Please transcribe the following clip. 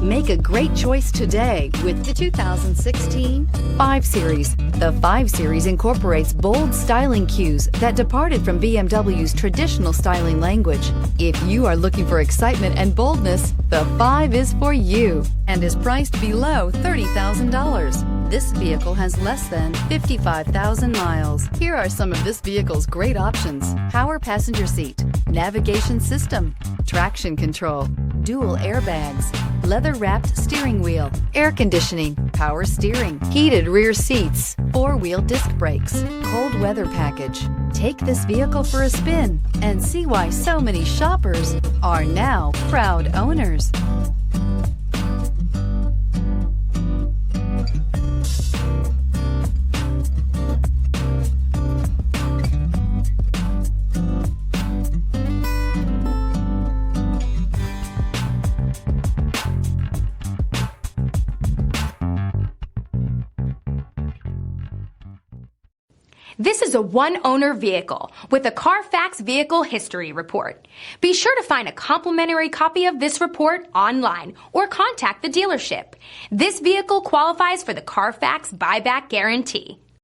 Make a great choice today with the 2016 5 Series. The 5 Series incorporates bold styling cues that departed from BMW's traditional styling language. If you are looking for excitement and boldness, the 5 is for you and is priced below $30,000. This vehicle has less than 55,000 miles. Here are some of this vehicle's great options: power passenger seat, navigation system, traction control, dual airbags, leather-wrapped steering wheel, air conditioning, power steering, heated rear seats, 4-wheel disc brakes, cold weather package. Take this vehicle for a spin and see why so many shoppers are now proud owners. This is a one-owner vehicle with a Carfax Vehicle History Report. Be sure to find a complimentary copy of this report online or contact the dealership. This vehicle qualifies for the Carfax Buyback Guarantee.